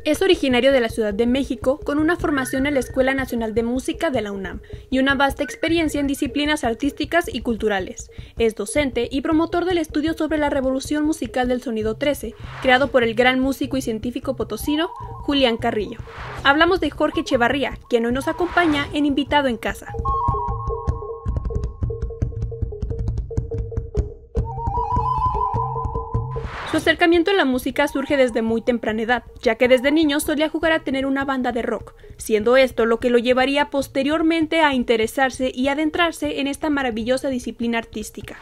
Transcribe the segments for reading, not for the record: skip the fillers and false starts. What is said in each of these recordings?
Es originario de la Ciudad de México, con una formación en la Escuela Nacional de Música de la UNAM y una vasta experiencia en disciplinas artísticas y culturales. Es docente y promotor del estudio sobre la revolución musical del sonido 13, creado por el gran músico y científico potosino Julián Carrillo. Hablamos de Jorge Echevarría, quien hoy nos acompaña en Invitado en Casa. Su acercamiento a la música surge desde muy temprana edad, ya que desde niño solía jugar a tener una banda de rock, siendo esto lo que lo llevaría posteriormente a interesarse y adentrarse en esta maravillosa disciplina artística.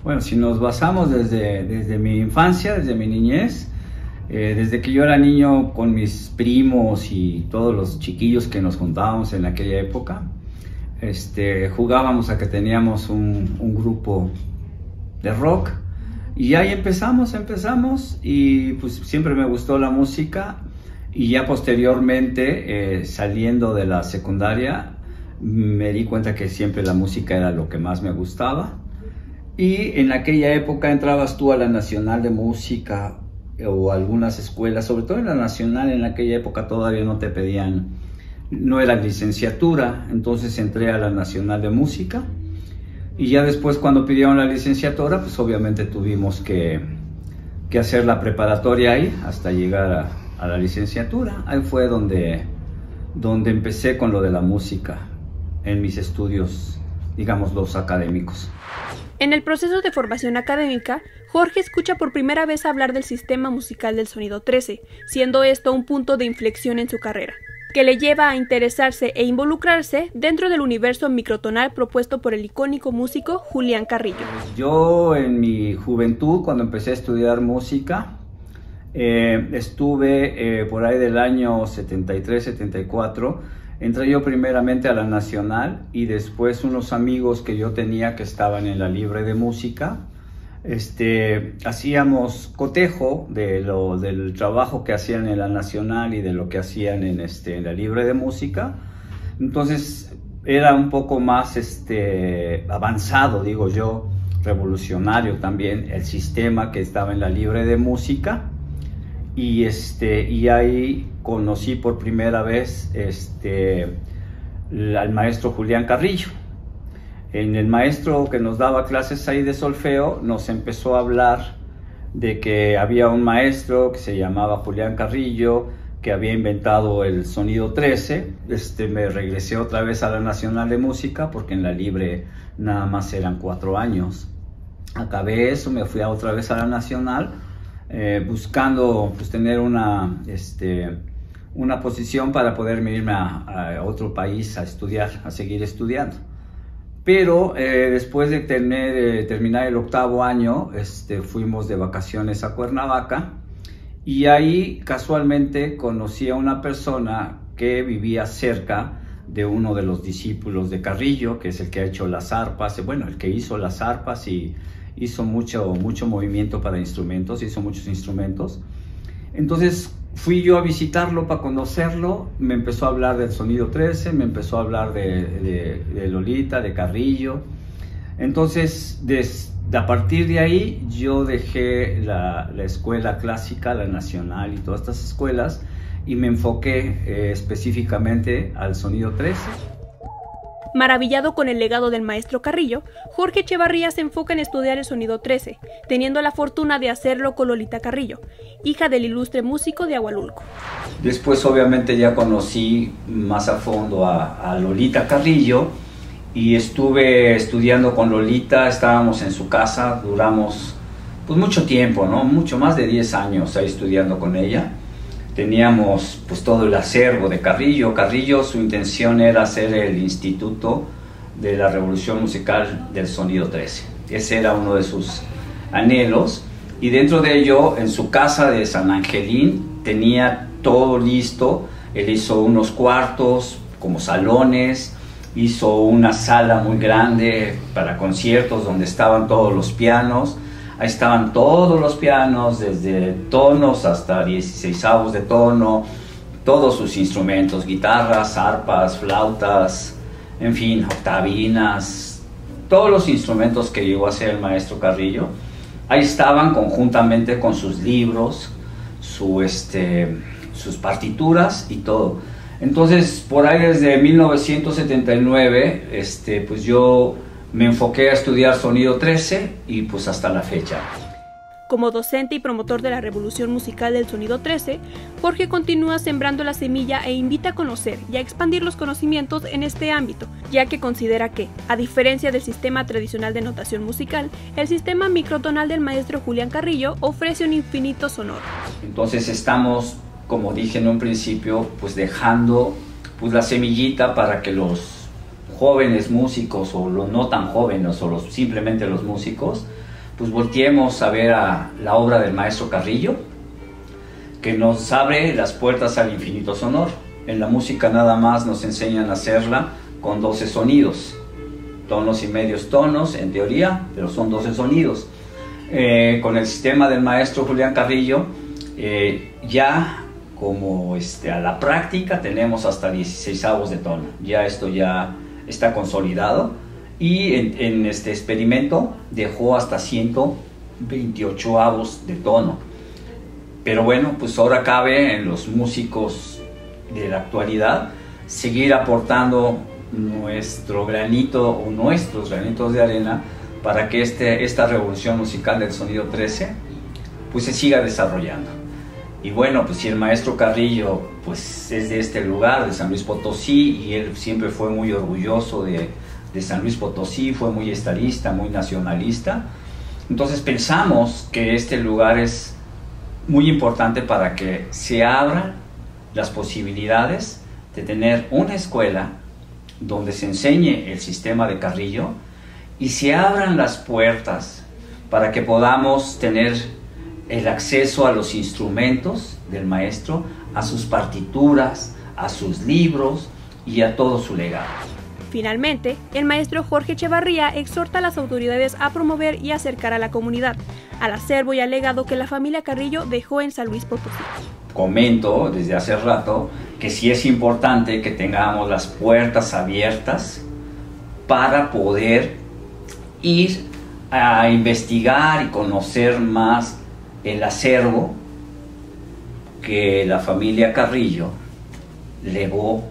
Bueno, si nos basamos desde mi infancia, desde mi niñez, desde que yo era niño con mis primos y todos los chiquillos que nos juntábamos en aquella época, jugábamos a que teníamos un grupo de rock. Y ahí empezamos y pues siempre me gustó la música, y ya posteriormente saliendo de la secundaria me di cuenta que siempre la música era lo que más me gustaba. Y en aquella época entrabas tú a la Nacional de Música o algunas escuelas, sobre todo en la Nacional. En aquella época todavía no te pedían, no era licenciatura, entonces entré a la Nacional de Música. Y ya después, cuando pidieron la licenciatura, pues obviamente tuvimos que hacer la preparatoria ahí hasta llegar a la licenciatura. Ahí fue donde empecé con lo de la música en mis estudios, digamos, los académicos. En el proceso de formación académica, Jorge escucha por primera vez hablar del sistema musical del sonido 13, siendo esto un punto de inflexión en su carrera, que le lleva a interesarse e involucrarse dentro del universo microtonal propuesto por el icónico músico Julián Carrillo. Yo en mi juventud, cuando empecé a estudiar música, estuve por ahí del año 73-74, entré yo primeramente a la Nacional y después unos amigos que yo tenía que estaban en la Libre de Música, hacíamos cotejo del trabajo que hacían en la Nacional y de lo que hacían en la Libre de Música. Entonces era un poco más avanzado, digo yo, revolucionario también el sistema que estaba en la Libre de Música, y ahí conocí por primera vez al maestro Julián Carrillo. El maestro que nos daba clases ahí de solfeo nos empezó a hablar de que había un maestro que se llamaba Julián Carrillo, que había inventado el sonido 13. Me regresé otra vez a la Nacional de Música, porque en la Libre nada más eran 4 años. Acabé eso, me fui otra vez a la Nacional, buscando pues tener una posición para poder irme a otro país a estudiar, a seguir estudiando. Pero después de terminar el 8º año, fuimos de vacaciones a Cuernavaca, y ahí casualmente conocí a una persona que vivía cerca de uno de los discípulos de Carrillo, que es el que ha hecho las arpas, bueno, el que hizo las arpas y hizo mucho movimiento para instrumentos, hizo muchos instrumentos. Entonces fui yo a visitarlo para conocerlo, me empezó a hablar del sonido 13, me empezó a hablar de Lolita, de Carrillo. Entonces, a partir de ahí, yo dejé la escuela clásica, la Nacional y todas estas escuelas, y me enfoqué específicamente al sonido 13. Maravillado con el legado del maestro Carrillo, Jorge Echevarría se enfoca en estudiar el sonido 13, teniendo la fortuna de hacerlo con Lolita Carrillo, hija del ilustre músico de Ahualulco. Después obviamente ya conocí más a fondo a Lolita Carrillo, y estuve estudiando con Lolita. Estábamos en su casa, duramos pues mucho tiempo, ¿no? Mucho más de 10 años ahí estudiando con ella. Teníamos pues todo el acervo de Carrillo. Carrillo, su intención era hacer el Instituto de la Revolución Musical del Sonido 13. Ese era uno de sus anhelos, y dentro de ello, en su casa de San Angelín, tenía todo listo. Él hizo unos cuartos como salones, hizo una sala muy grande para conciertos donde estaban todos los pianos. Ahí estaban todos los pianos, desde tonos hasta 16avos de tono, todos sus instrumentos, guitarras, arpas, flautas, en fin, octavinas, todos los instrumentos que llegó a hacer el maestro Carrillo. Ahí estaban conjuntamente con sus libros, sus partituras y todo. Entonces, por ahí desde 1979, pues yo me enfoqué a estudiar sonido 13 y pues hasta la fecha. Como docente y promotor de la revolución musical del sonido 13, Jorge continúa sembrando la semilla e invita a conocer y a expandir los conocimientos en este ámbito, ya que considera que, a diferencia del sistema tradicional de notación musical, el sistema microtonal del maestro Julián Carrillo ofrece un infinito sonoro. Entonces estamos, como dije en un principio, pues dejando pues la semillita para que los jóvenes músicos o los no tan jóvenes o simplemente los músicos pues volteemos a ver a la obra del maestro Carrillo, que nos abre las puertas al infinito sonoro. En la música nada más nos enseñan a hacerla con 12 sonidos, tonos y medios tonos en teoría, pero son 12 sonidos. Con el sistema del maestro Julián Carrillo, ya como a la práctica tenemos hasta 16avos de tono, ya esto ya está consolidado. Y en este experimento dejó hasta 128avos de tono. Pero bueno, pues ahora cabe en los músicos de la actualidad seguir aportando nuestro granito o nuestros granitos de arena para que esta revolución musical del sonido 13 pues se siga desarrollando. Y bueno, pues si el maestro Carrillo pues es de este lugar, de San Luis Potosí, y él siempre fue muy orgulloso de San Luis Potosí, fue muy estadista, muy nacionalista. Entonces pensamos que este lugar es muy importante para que se abran las posibilidades de tener una escuela donde se enseñe el sistema de Carrillo y se abran las puertas para que podamos tener el acceso a los instrumentos del maestro, a sus partituras, a sus libros y a todo su legado. Finalmente, el maestro Jorge Echevarría exhorta a las autoridades a promover y acercar a la comunidad al acervo y al legado que la familia Carrillo dejó en San Luis Potosí. Comento desde hace rato que sí es importante que tengamos las puertas abiertas para poder ir a investigar y conocer más el acervo que la familia Carrillo legó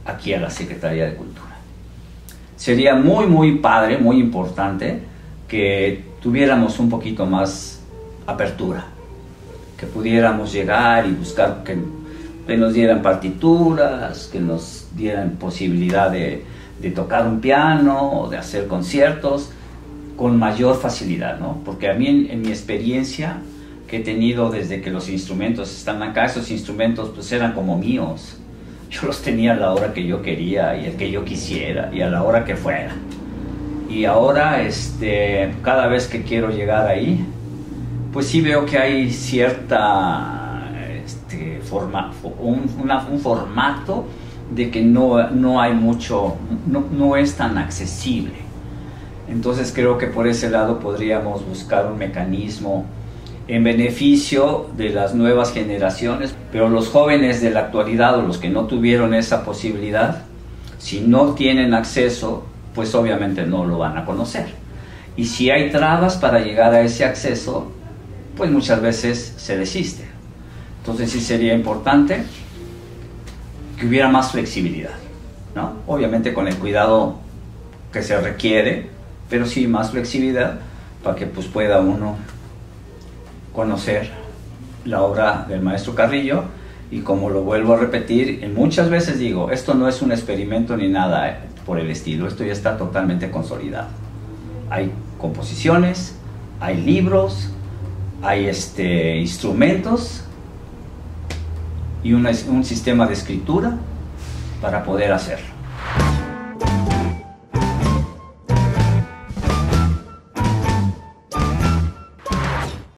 aquí a la Secretaría de Cultura. Sería muy padre, muy importante que tuviéramos un poquito más apertura, que pudiéramos llegar y buscar que nos dieran partituras, que nos dieran posibilidad de tocar un piano, de hacer conciertos con mayor facilidad, ¿no? Porque a mí en mi experiencia que he tenido desde que los instrumentos están acá, esos instrumentos pues eran como míos. Yo los tenía a la hora que yo quería y el que yo quisiera y a la hora que fuera. Y ahora, cada vez que quiero llegar ahí, pues sí veo que hay cierta, un formato de que no hay mucho, no es tan accesible. Entonces creo que por ese lado podríamos buscar un mecanismo en beneficio de las nuevas generaciones, pero los jóvenes de la actualidad o los que no tuvieron esa posibilidad, si no tienen acceso, pues obviamente no lo van a conocer. Y si hay trabas para llegar a ese acceso, pues muchas veces se desiste. Entonces sí sería importante que hubiera más flexibilidad, ¿no? Obviamente con el cuidado que se requiere, pero sí más flexibilidad para que pues pueda uno conocer la obra del maestro Carrillo. Y como lo vuelvo a repetir, muchas veces digo, esto no es un experimento ni nada por el estilo, esto ya está totalmente consolidado. Hay composiciones, hay libros, hay instrumentos y un sistema de escritura para poder hacerlo.